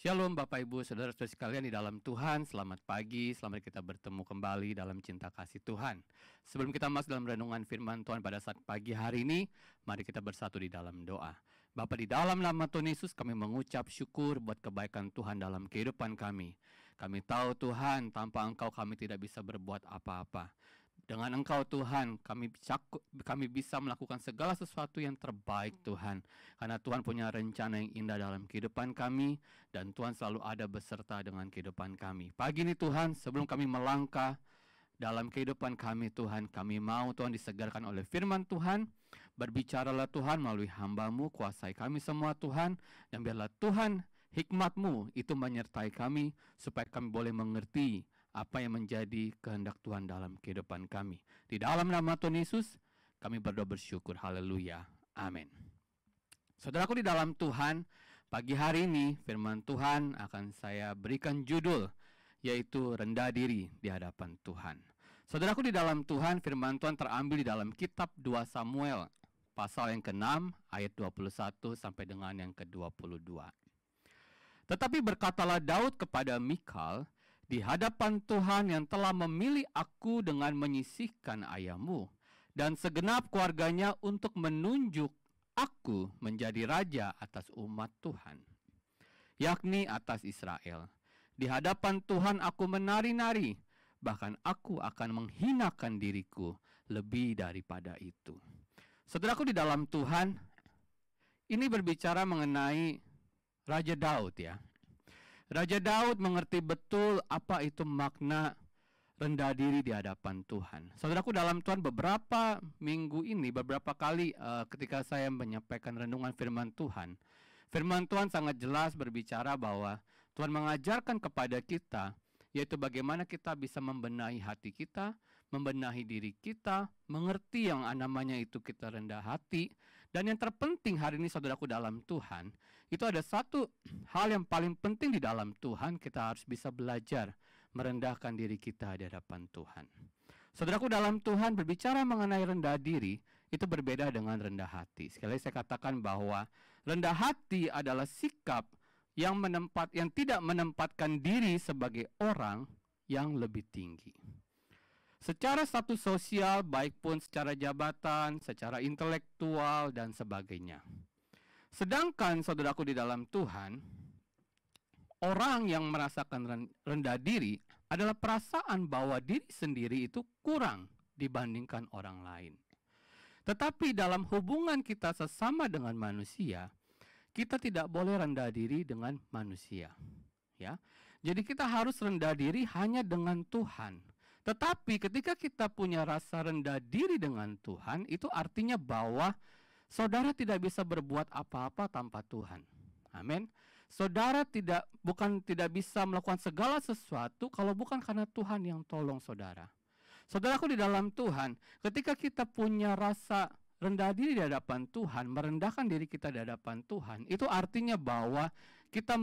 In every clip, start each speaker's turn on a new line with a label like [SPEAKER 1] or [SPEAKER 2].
[SPEAKER 1] Shalom Bapak Ibu Saudara-saudara sekalian di dalam Tuhan. Selamat pagi, selamat kita bertemu kembali dalam cinta kasih Tuhan. Sebelum kita masuk dalam renungan firman Tuhan pada saat pagi hari ini, mari kita bersatu di dalam doa. Bapa, di dalam nama Tuhan Yesus kami mengucap syukur buat kebaikan Tuhan dalam kehidupan kami. Kami tahu Tuhan, tanpa Engkau kami tidak bisa berbuat apa-apa. Dengan Engkau Tuhan, kami bisa melakukan segala sesuatu yang terbaik Tuhan. Karena Tuhan punya rencana yang indah dalam kehidupan kami, dan Tuhan selalu ada beserta dengan kehidupan kami. Pagi ini Tuhan, sebelum kami melangkah dalam kehidupan kami Tuhan, kami mau Tuhan disegarkan oleh firman Tuhan. Berbicaralah Tuhan melalui hamba-Mu, kuasai kami semua Tuhan, dan biarlah Tuhan hikmat-Mu itu menyertai kami, supaya kami boleh mengerti apa yang menjadi kehendak Tuhan dalam kehidupan kami. Di dalam nama Tuhan Yesus, kami berdoa bersyukur. Haleluya. Amin. Saudaraku di dalam Tuhan, pagi hari ini firman Tuhan akan saya berikan judul, yaitu rendah diri di hadapan Tuhan. Saudaraku di dalam Tuhan, firman Tuhan terambil di dalam kitab 2 Samuel, pasal yang ke-6, ayat 21 sampai dengan yang ke-22. Tetapi berkatalah Daud kepada Mikal, di hadapan Tuhan yang telah memilih aku dengan menyisihkan ayahmu dan segenap keluarganya untuk menunjuk aku menjadi raja atas umat Tuhan, yakni atas Israel. Di hadapan Tuhan aku menari-nari, bahkan aku akan menghinakan diriku lebih daripada itu. Saudaraku di dalam Tuhan, ini berbicara mengenai Raja Daud ya. Raja Daud mengerti betul apa itu makna rendah diri di hadapan Tuhan. Saudaraku dalam Tuhan, beberapa minggu ini, beberapa kali ketika saya menyampaikan renungan firman Tuhan sangat jelas berbicara bahwa Tuhan mengajarkan kepada kita, yaitu bagaimana kita bisa membenahi hati kita, membenahi diri kita, mengerti yang namanya itu kita rendah hati. Dan yang terpenting hari ini saudaraku dalam Tuhan, itu ada satu hal yang paling penting di dalam Tuhan, kita harus bisa belajar merendahkan diri kita di hadapan Tuhan. Saudaraku dalam Tuhan, berbicara mengenai rendah diri, itu berbeda dengan rendah hati. Sekali lagi saya katakan bahwa rendah hati adalah sikap yang tidak menempatkan diri sebagai orang yang lebih tinggi. Secara status sosial, baik pun secara jabatan, secara intelektual, dan sebagainya. Sedangkan saudaraku di dalam Tuhan, orang yang merasakan rendah diri adalah perasaan bahwa diri sendiri itu kurang dibandingkan orang lain. Tetapi dalam hubungan kita sesama dengan manusia, kita tidak boleh rendah diri dengan manusia, ya. Jadi kita harus rendah diri hanya dengan Tuhan. Tetapi ketika kita punya rasa rendah diri dengan Tuhan, itu artinya bahwa saudara tidak bisa berbuat apa-apa tanpa Tuhan. Amin. Saudara bukan tidak bisa melakukan segala sesuatu kalau bukan karena Tuhan yang tolong saudara. Saudaraku di dalam Tuhan, ketika kita punya rasa rendah diri di hadapan Tuhan, merendahkan diri kita di hadapan Tuhan, itu artinya bahwa kita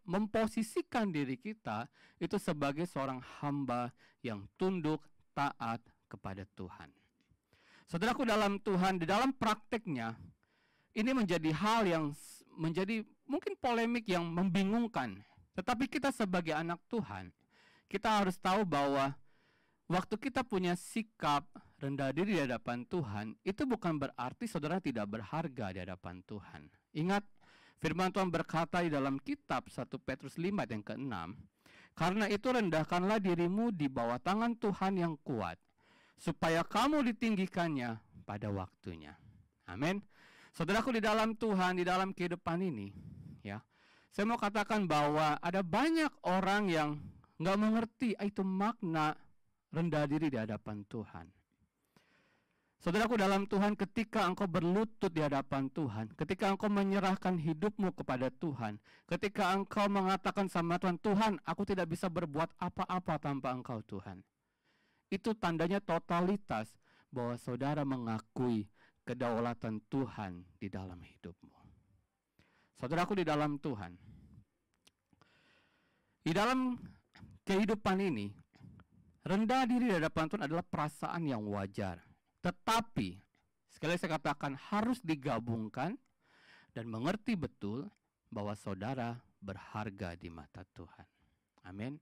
[SPEAKER 1] memposisikan diri kita itu sebagai seorang hamba yang tunduk, taat kepada Tuhan. Saudaraku dalam Tuhan, di dalam prakteknya, ini menjadi hal yang menjadi mungkin polemik yang membingungkan. Tetapi kita sebagai anak Tuhan, kita harus tahu bahwa waktu kita punya sikap rendah diri di hadapan Tuhan, itu bukan berarti saudara tidak berharga di hadapan Tuhan. Ingat, firman Tuhan berkata di dalam kitab 1 Petrus 5 yang ke-6, karena itu rendahkanlah dirimu di bawah tangan Tuhan yang kuat, supaya kamu ditinggikannya pada waktunya. Amin. Saudaraku di dalam Tuhan, di dalam kehidupan ini, ya, saya mau katakan bahwa ada banyak orang yang nggak mengerti itu makna rendah diri di hadapan Tuhan. Saudaraku dalam Tuhan, ketika engkau berlutut di hadapan Tuhan, ketika engkau menyerahkan hidupmu kepada Tuhan, ketika engkau mengatakan sama Tuhan, Tuhan, aku tidak bisa berbuat apa-apa tanpa Engkau Tuhan, itu tandanya totalitas bahwa saudara mengakui kedaulatan Tuhan di dalam hidupmu. Saudaraku di dalam Tuhan, di dalam kehidupan ini, rendah diri di hadapan Tuhan adalah perasaan yang wajar. Tetapi, sekali lagi saya katakan, harus digabungkan dan mengerti betul bahwa saudara berharga di mata Tuhan. Amin.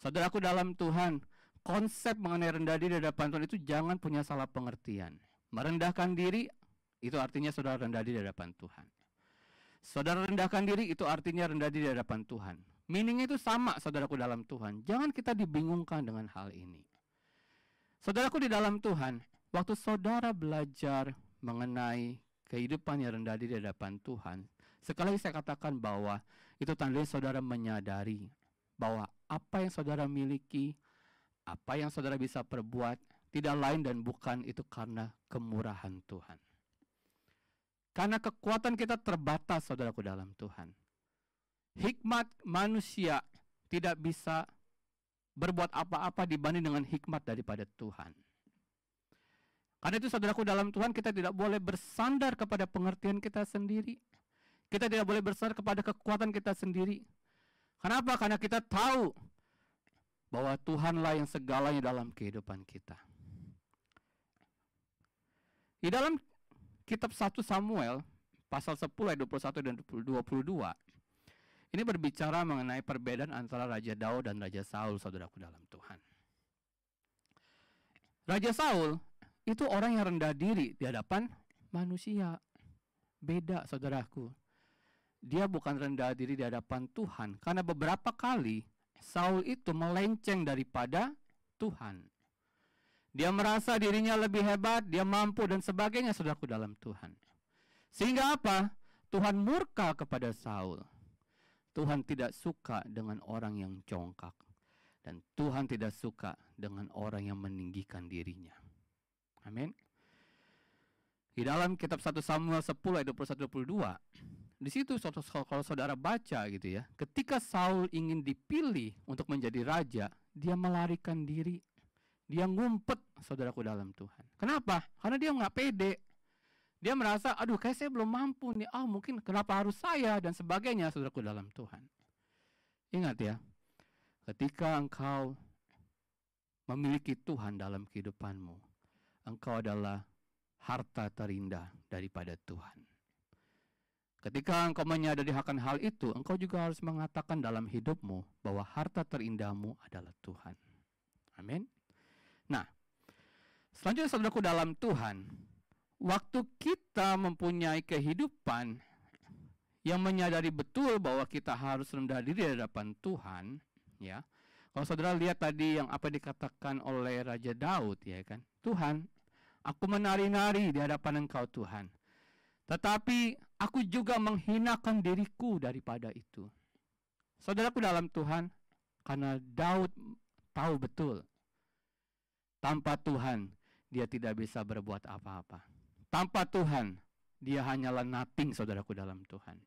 [SPEAKER 1] Saudaraku dalam Tuhan, konsep mengenai rendah diri di hadapan Tuhan itu jangan punya salah pengertian. Merendahkan diri itu artinya saudara rendah diri di hadapan Tuhan. Saudara rendahkan diri itu artinya rendah diri di hadapan Tuhan. Meaning itu sama, saudaraku dalam Tuhan. Jangan kita dibingungkan dengan hal ini. Saudaraku di dalam Tuhan, waktu saudara belajar mengenai kehidupan yang rendah diri di hadapan Tuhan, sekali lagi saya katakan bahwa itu tandanya saudara menyadari bahwa apa yang saudara miliki, apa yang saudara bisa perbuat, tidak lain dan bukan itu karena kemurahan Tuhan. Karena kekuatan kita terbatas, saudaraku dalam Tuhan. Hikmat manusia tidak bisa berbuat apa-apa dibanding dengan hikmat daripada Tuhan. Karena itu saudaraku dalam Tuhan, kita tidak boleh bersandar kepada pengertian kita sendiri. Kita tidak boleh bersandar kepada kekuatan kita sendiri. Kenapa? Karena kita tahu bahwa Tuhanlah yang segalanya dalam kehidupan kita. Di dalam kitab 1 Samuel, pasal 10 ayat 21 dan 22, ini berbicara mengenai perbedaan antara Raja Daud dan Raja Saul, saudaraku dalam Tuhan. Raja Saul itu orang yang rendah diri di hadapan manusia. Beda, saudaraku. Dia bukan rendah diri di hadapan Tuhan, karena beberapa kali Saul itu melenceng daripada Tuhan. Dia merasa dirinya lebih hebat, dia mampu dan sebagainya, saudaraku dalam Tuhan. Sehingga apa? Tuhan murka kepada Saul. Tuhan tidak suka dengan orang yang congkak. Dan Tuhan tidak suka dengan orang yang meninggikan dirinya. Amin. Di dalam kitab 1 Samuel 10 ayat 21-22, di situ kalau saudara baca gitu ya, ketika Saul ingin dipilih untuk menjadi raja, dia melarikan diri. Dia ngumpet, saudaraku dalam Tuhan. Kenapa? Karena dia nggak pede. Dia merasa, aduh kayak saya belum mampu nih, mungkin kenapa harus saya, dan sebagainya, saudaraku dalam Tuhan. Ingat ya, ketika engkau memiliki Tuhan dalam kehidupanmu, engkau adalah harta terindah daripada Tuhan. Ketika engkau menyadari akan hal itu, engkau juga harus mengatakan dalam hidupmu bahwa harta terindahmu adalah Tuhan. Amin. Nah, selanjutnya saudaraku dalam Tuhan, waktu kita mempunyai kehidupan yang menyadari betul bahwa kita harus rendah diri di hadapan Tuhan, ya. Kalau saudara lihat tadi yang apa dikatakan oleh Raja Daud, ya kan? Tuhan, aku menari-nari di hadapan Engkau Tuhan. Tetapi aku juga menghinakan diriku daripada itu. Saudaraku dalam Tuhan, karena Daud tahu betul, tanpa Tuhan dia tidak bisa berbuat apa-apa. Tanpa Tuhan, dia hanyalah nothing, saudaraku dalam Tuhan.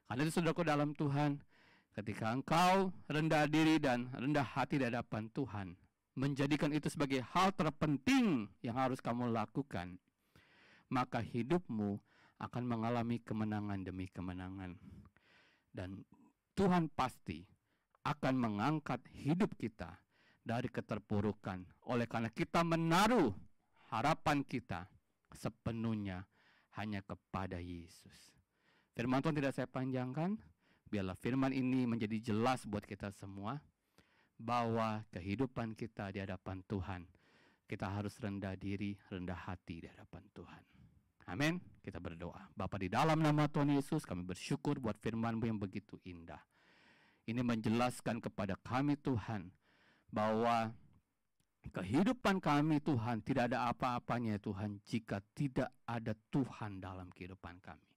[SPEAKER 1] Karena itu saudaraku dalam Tuhan, ketika engkau rendah diri dan rendah hati di hadapan Tuhan, menjadikan itu sebagai hal terpenting yang harus kamu lakukan, maka hidupmu akan mengalami kemenangan demi kemenangan. Dan Tuhan pasti akan mengangkat hidup kita dari keterpurukan, oleh karena kita menaruh harapan kita sepenuhnya hanya kepada Yesus. Firman Tuhan tidak saya panjangkan, biarlah firman ini menjadi jelas buat kita semua, bahwa kehidupan kita di hadapan Tuhan, kita harus rendah diri, rendah hati di hadapan Tuhan. Amin. Kita berdoa. Bapa, di dalam nama Tuhan Yesus, kami bersyukur buat firman-Mu yang begitu indah. Ini menjelaskan kepada kami Tuhan, bahwa kehidupan kami Tuhan tidak ada apa-apanya Tuhan jika tidak ada Tuhan dalam kehidupan kami.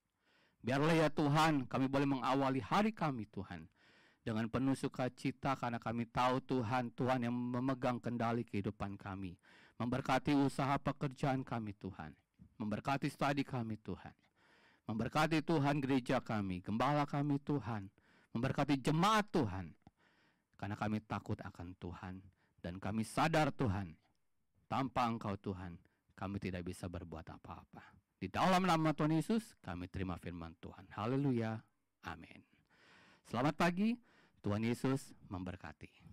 [SPEAKER 1] Biarlah ya Tuhan, kami boleh mengawali hari kami Tuhan dengan penuh sukacita, karena kami tahu Tuhan, Tuhan yang memegang kendali kehidupan kami. Memberkati usaha pekerjaan kami Tuhan, memberkati studi kami Tuhan, memberkati Tuhan gereja kami, gembala kami Tuhan, memberkati jemaat Tuhan. Karena kami takut akan Tuhan, dan kami sadar Tuhan, tanpa Engkau Tuhan, kami tidak bisa berbuat apa-apa. Di dalam nama Tuhan Yesus, kami terima firman Tuhan. Haleluya. Amin. Selamat pagi, Tuhan Yesus memberkati.